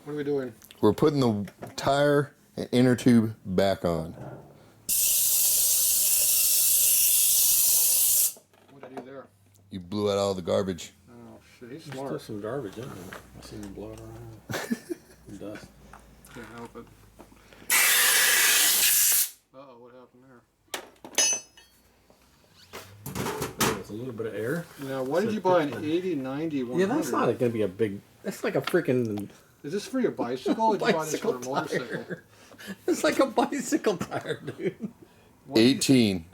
What are we doing? We're putting the tire and inner tube back on. What did I do there? You blew out all the garbage. Oh, shit, he's There's smart. still some garbage in there. I seen him blow it around. Some dust. Can't help it. Uh-oh, what happened there? There's a little bit of air. Now, why did you buy an 80, 90, 100? Yeah, that's not going to be a big... That's like a freaking... Is this for your bicycle or did you buy this for bicycle a motorcycle? tire. It's like a bicycle tire, dude. 18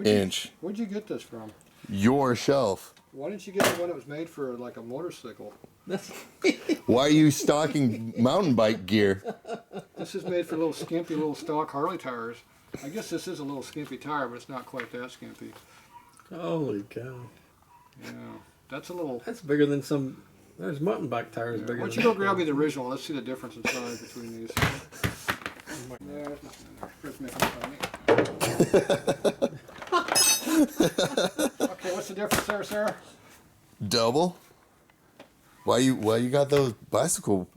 inch. Where'd you get this from? Your shelf. Why didn't you get the one that was made for like a motorcycle? Why are you stocking mountain bike gear? This is made for little skimpy little stock Harley tires. I guess this is a little skimpy tire, but it's not quite that skimpy. Holy cow. Yeah, that's a little... That's bigger than some... There's mountain bike tires bigger Why than don't you go that. grab me the original? Let's see the difference in size between these. There's nothing in there. Chris making fun of me. Okay, what's the difference there, Sarah? Double? Why you got those bicycle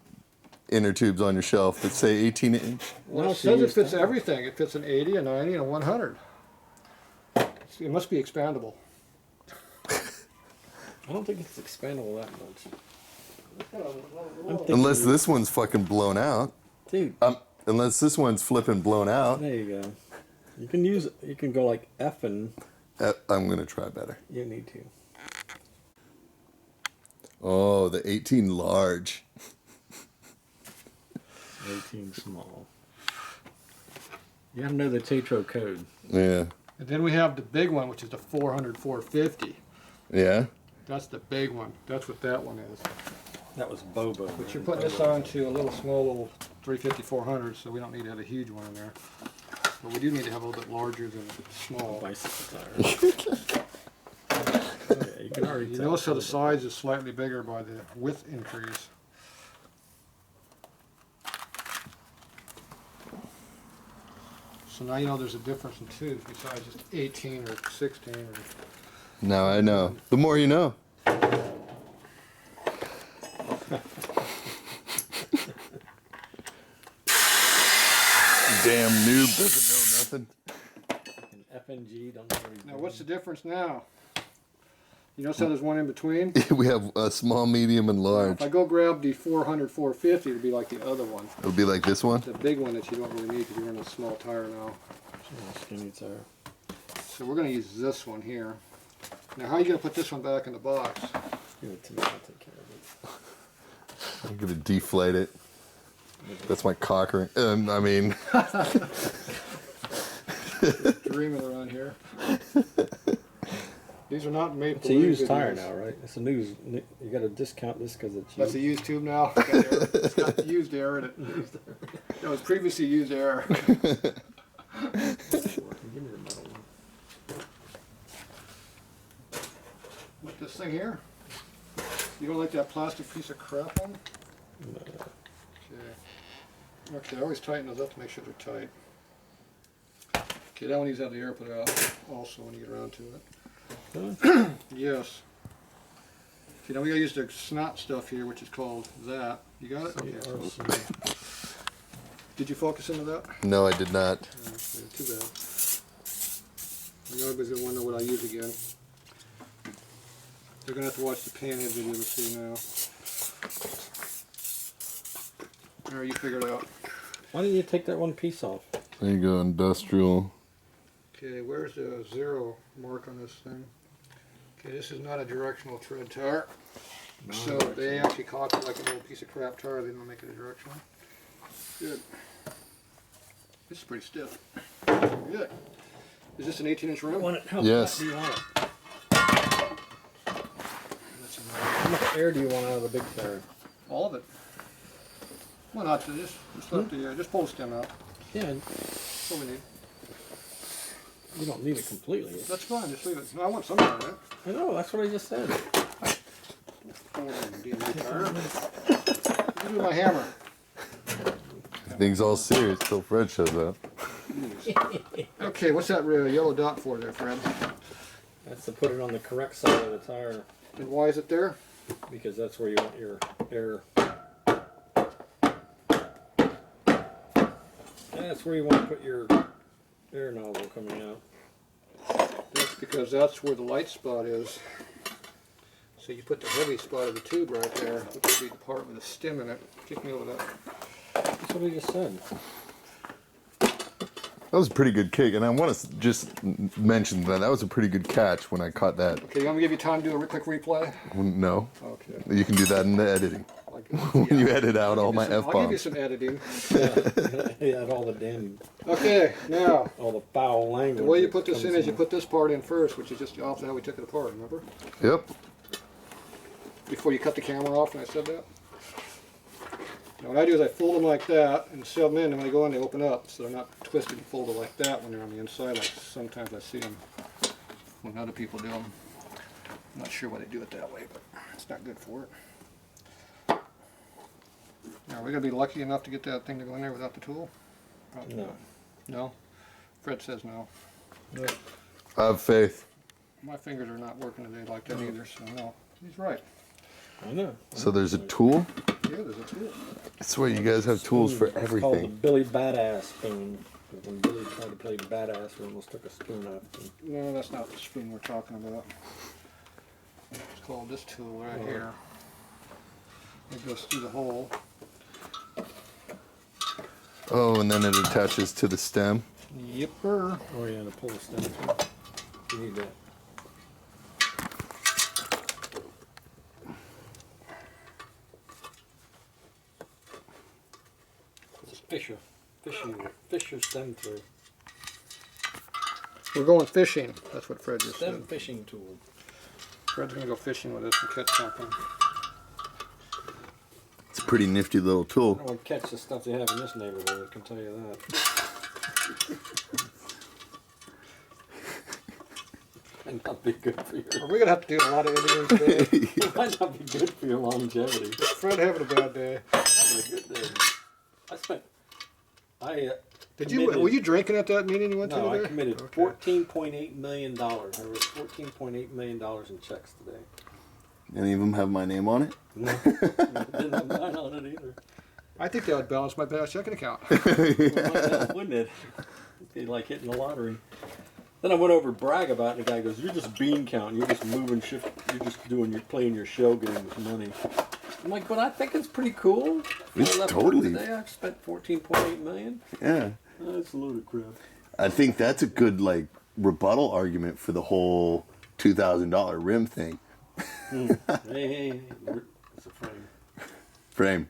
inner tubes on your shelf that say 18 inch? Well, it says it fits everything. It fits an 80, a 90, and a 100. It must be expandable. I don't think it's expandable that much. Unless this one's fucking blown out. Dude. Unless this one's flipping blown out. There you go. You can use... You can go like F and... I'm going to try better. You need to. Oh, the 18 large. 18 small. You have to know the Tatro code. Yeah. And then we have the big one, which is the 400, 450. Yeah? That's the big one. That's what that one is. That was Bobo. But you're putting this on to a little small little 350, 400, so we don't need to have a huge one in there. But we do need to have a little bit larger than small. Bicycle tire. Oh, yeah, you can already You tell. notice how the size is slightly bigger by the width increase. So now you know there's a difference in tubes besides just 18 or 16 or... Now I know. The more you know. Damn noob doesn't know nothing. FNG, don't know what he's Now doing. what's the difference now? You notice how there's one in between? We have a small, medium, and large. If I go grab the 400, 450, it'll be like the other one. It'll be like this one. The big one that you don't really need because you're running a small tire now. Oh, skinny tire. So we're going to use this one here. Now how are you going to put this one back in the box? Give it to me, I'll take care of it. I'm gonna deflate it. That's my cock ring. I mean, Dreaming around here. These are not made for... It's a used tire now, right? It's a new... You got to discount this because it's That's a used tube now? It's got used air in it. That was previously used air. Give me the metal one. What, this thing here? You don't like that plastic piece of crap on? No. Okay. Actually, I always tighten those up to make sure they're tight. Okay, that one needs to have the air put out also when you get around to it. Really? Yes. Okay, now we gotta use the snot stuff here, which is called that. You got it? Okay. Did you focus into that? no, I did not. Okay, too bad. Nobody's gonna wonder what I use again. They're gonna have to watch the panhead video to see now. There, you figure it out. Why didn't you take that one piece off? There you go, industrial. Okay, where's the zero mark on this thing? Okay, this is not a directional tread tire. So they actually caught it like a little piece of crap tire. They don't make it a directional. Good. This is pretty stiff. Good. Is this an 18-inch rim? Yes. Do you want it? How much air do you want out of the big tire? All of it. Well, not to just let the just pull the stem out. Yeah, That's all we need. you don't need it completely. That's fine. Just leave it. No, I want some of it. I know, that's what I just said. Hold on, DMA tire. Give me my hammer. Things all serious till Fred shows up. Okay, what's that yellow dot for there, Fred? That's to put it on the correct side of the tire, And why is it there? because that's where you want your air. That's where you want to put your air nozzle coming out. That's because that's where the light spot is. So you put the heavy spot of the tube right there, which would be the part with the stem in it. Kick me over that. That's what we just said. That was a pretty good kick, and I want to just mention that was a pretty good catch when I caught that. Okay, you want me to give you time to do a quick replay? No, Okay. you can do that in the editing. Yeah. When you edit out all my I'll give you F-bombs. some editing. Yeah, all the damn, Okay, now, all the foul language. the way you put that this in comes is you put this part in first, which is just off how we took it apart, remember? Yep. Before you cut the camera off, and I said that. Now what I do is I fold them like that and seal them in, and when they go in they open up, so they're not twisted and folded like that when they're on the inside, like sometimes I see them when other people do them. I'm not sure why they do it that way, but it's not good for it. Now we're going to be lucky enough to get that thing to go in there without the tool? Probably No. not. No? Fred says no. I have faith. My fingers are not working today like that either, so no. He's right. I know. So there's a tool. Yeah, there's a tool. I swear you guys have tools for It's called the everything. Billy Badass spoon. When Billy tried to play badass, we almost took a spoon out. No, that's not the spoon we're talking about. It's called this tool right here. It goes through the hole. Oh, and then it attaches to the stem. Yipper. Oh yeah, to pull the stem through. You need that. It's a fisher stem through. We're going fishing. That's what Fred just Stem said. fishing tool. Fred's gonna go fishing with this and catch something. It's a pretty nifty little I tool. don't want to catch the stuff they have in this neighborhood, I can tell you that. Might not be good for your. Are we gonna have to do a lot of editing today? It might not be good for your longevity. Fred having a bad day. Having a good day. Did you? Were you drinking at that meeting you went No, to I today? committed Okay. $14.8 million. I wrote $14.8 million in checks today. Any of them have my name on it? No, didn't have mine on it either. I think that would balance my bad checking account. Wouldn't it? It'd be like hitting the lottery. Then I went over to brag about it, and the guy goes, "You're just bean counting. You're just moving shift. You're just playing your shell game with money." I'm like, but I think it's pretty cool. It's I left work totally- Today I've spent $14.8 million. Yeah. That's a load of crap. I think that's a good like rebuttal argument for the whole $2,000 rim thing. Hey, it's a frame. Frame.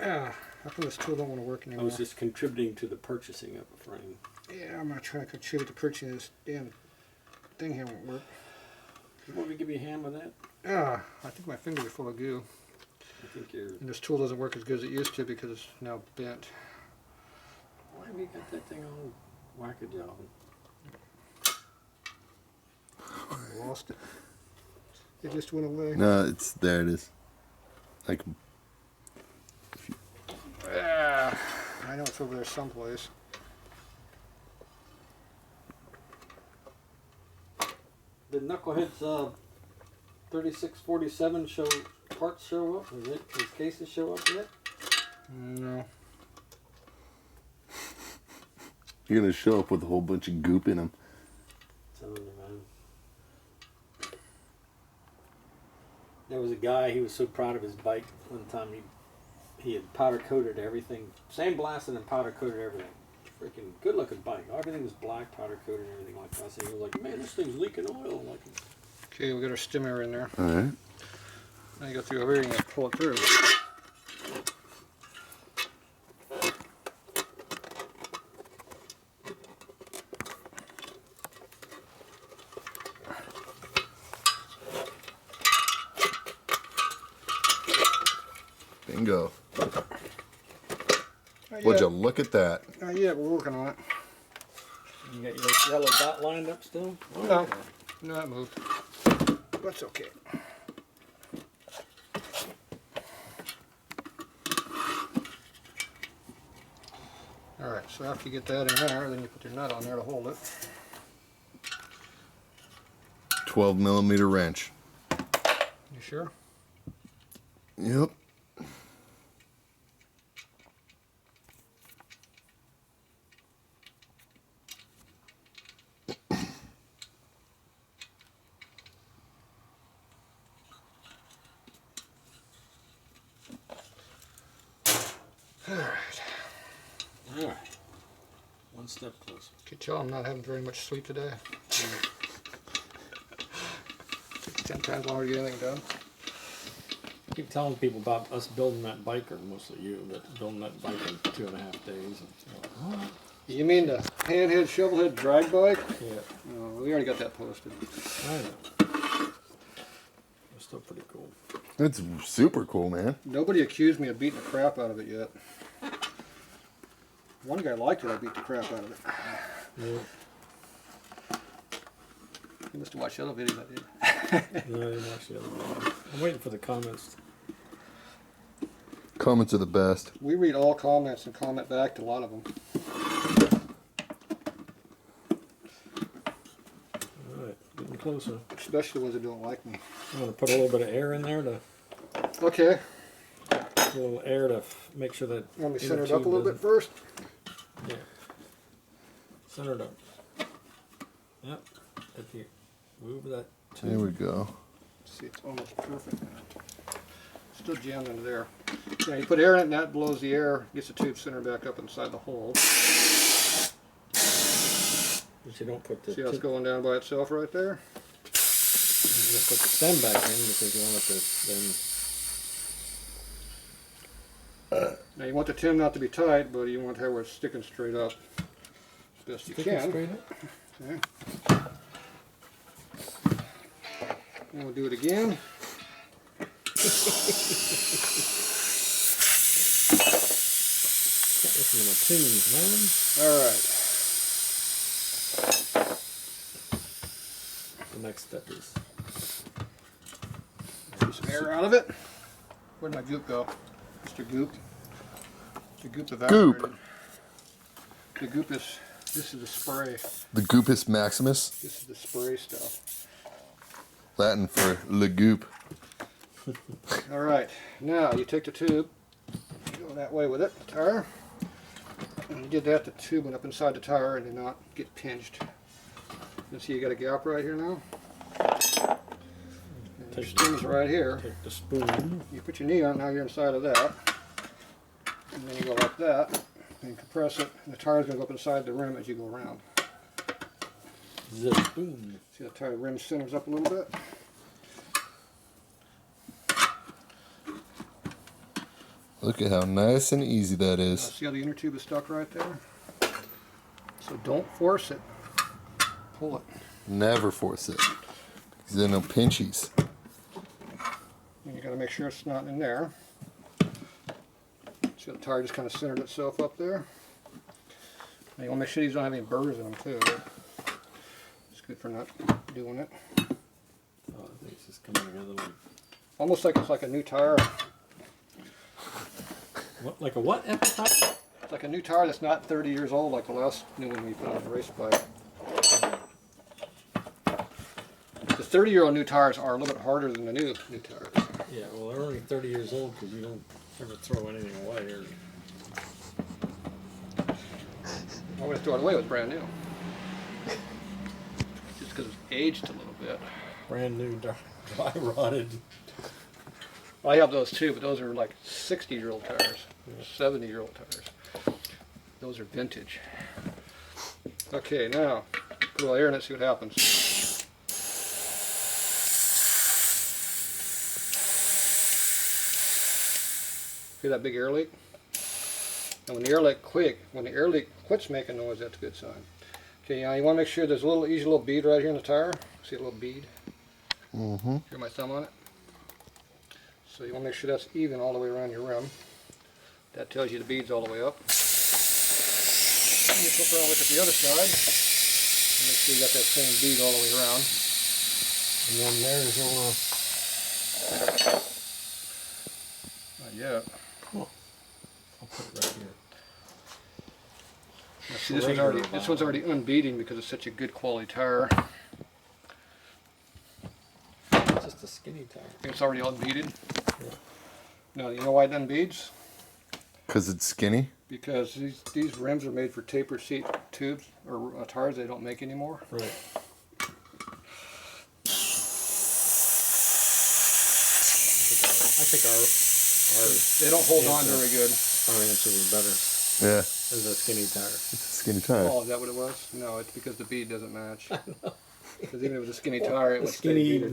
Ah, how come this tool don't want to work I anymore? was just contributing to the purchasing of a frame. Yeah, I'm gonna try to contribute to purchasing this damn thing here won't work. You want me to give you a hand with that? Ah, I think my fingers are full of goo. I think you're. And this tool doesn't work as good as it used to because it's now bent. Why have you got that thing all wackajob? I lost it. It just went away. No, it's there. It is. Like Ah, I know it's over there someplace. Did Knucklehead's 3647 parts show up? Does cases show up yet? No. you're gonna show up with a whole bunch of goop in them. Telling you, man. There was a guy, he was so proud of his bike. One time he had powder coated everything, sandblasted and powder coated everything. Freaking good looking bike. Everything was black, powder coated and everything like that. So he was like, man, this thing's leaking oil. Like, Okay, we got our stimmer in there. All right. Now you go through over here and you pull it through. Bingo. Not Would yet. you look at that? Not yet, we're working on it. you got your yellow dot lined up still? No. No, that moved. That's okay. Alright, so after you get that in there, then you put your nut on there to hold it. 12mm wrench. You sure? Yep. Alright. One step closer. You can tell I'm not having very much sleep today. 10 times longer to get anything done. I keep telling people about us building that bike, or mostly you, but building that bike in 2.5 days. And, like, You mean the handhead, shovelhead drag bike? yeah, Oh, we already got that posted. I know. It's still pretty cool. It's super cool, man. Nobody accused me of beating the crap out of it yet. One guy liked it, I beat the crap out of it. Yeah. You must have watched the other videos I did. No, I didn't watch the other one. I'm waiting for the comments. Comments are the best. We read all comments and comment back to a lot of them. Alright, getting closer. Especially the ones that don't like me. I'm going to put a little bit of air in there to, Okay, a little air to make sure that. let me inner center it up a tube little bit doesn't- first. Yeah. Center it up. Yep. If you move that tube. There we go. See, it's almost perfect. Still jammed into there. Yeah, you put air in it and that blows the air, gets the tube center back up inside the hole. But you don't put the See how it's tip- going down by itself right there? you just put the stem back in because you want it to then. Now you want the tin not to be tight, but you want to have where it's sticking straight up as best you Stick it can. straight up. Okay. And we'll do it again. Listen to my tunes, man. All right. The next step is. Get some air out of it. Where'd my goop go? Mr. Goop. Mr. Goop evaporated. Goop. The goop is, this is the spray. The Goopus Maximus, This is the spray stuff. Latin for le goop. All right, now you take the tube, you go that way with it, the tire, and you did that, the tube went up inside the tire and did not get pinched. You see you got a gap right here now. And your stem's right here. Take the spoon. You put your knee on, now you're inside of that. And then you go like that, and compress it, and the tire's going to go up inside the rim as you go around. The spoon. See the tire rim centers up a little bit? Look at how nice and easy that is. See how the inner tube is stuck right there? So don't force it. Pull it. Never force it. Because there are no pinchies. And you got to make sure it's not in there. See the tire just kind of centered itself up there. And you want to make sure these don't have any burrs in them too. It's good for not doing it. Oh, I think it's just coming together like. Almost like it's like a new tire. What? Like a what? Epitaph? It's like a new tire that's not 30 years old like the last new one we put on the race bike. The 30-year-old new tires are a little bit harder than the new tires. Yeah, well, they're only 30 years old because you don't ever throw anything away. Or... I would have thrown it away, it was brand new. Just because it's aged a little bit. Brand new, dry rotted. I have those too, but those are like 60-year-old tires, 70-year-old tires. Those are vintage. Okay, now put a little air in it, see what happens. See that big air leak? And when the air leak quits making noise, that's a good sign. Okay, now you want to make sure there's a little easy little bead right here in the tire. See a little bead? Mm-hmm. Hear my thumb on it? So you want to make sure that's even all the way around your rim. That tells you the bead's all the way up. And you flip around and look at the other side. And make sure you got that same bead all the way around. And then there's your. Not yet. Cool. I'll put it right here. Now, see, this one's already unbeading because it's such a good quality tire. It's just a skinny tire. It's already unbeaded. Yeah. Now, you know why it unbeads? Because it's skinny. Because these rims are made for taper seat tubes or tires they don't make anymore. Right. I think our They don't hold on very good. 5 inches is better. Yeah, As a skinny tire. it's a skinny tire. Oh, is that what it was? No, it's because the bead doesn't match. Because even if it was a skinny tire, it A would skinny, stay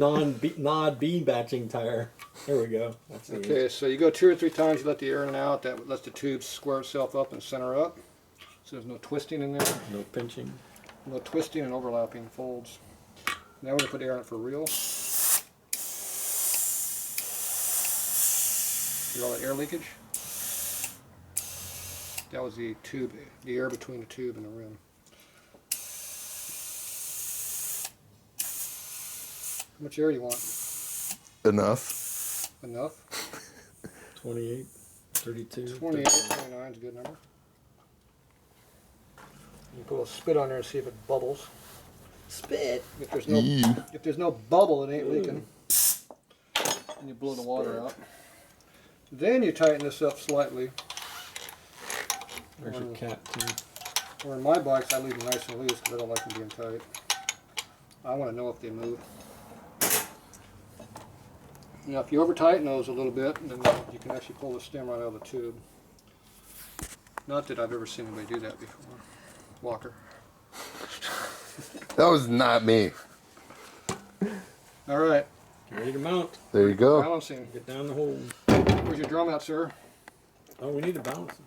non-bead matching tire. There we go. That's the Okay, so you go 2 or 3 times, you let the air in and out. That lets the tube square itself up and center up. So there's no twisting in there. no pinching. No twisting and overlapping folds. Now we're going to put air in it for real. See all that air leakage? That was the tube, the air between the tube and the rim. How much air do you want? Enough. Enough? 28, 32. 28, 29 is a good number. You put a little spit on there and see if it bubbles. Spit. If there's no bubble, it ain't leaking. And you blow the water out. Then you tighten this up slightly. There's your cat too. Or in my bikes, I leave them nice and loose because I don't like them being tight. I want to know if they move. Now, if you over tighten those a little bit, then you can actually pull the stem right out of the tube. Not that I've ever seen anybody do that before. Walker. That was not me. All right. Get ready to mount. There you go. Balancing. Get down the hole. Where's your drum at, sir? Oh, we need to balance it.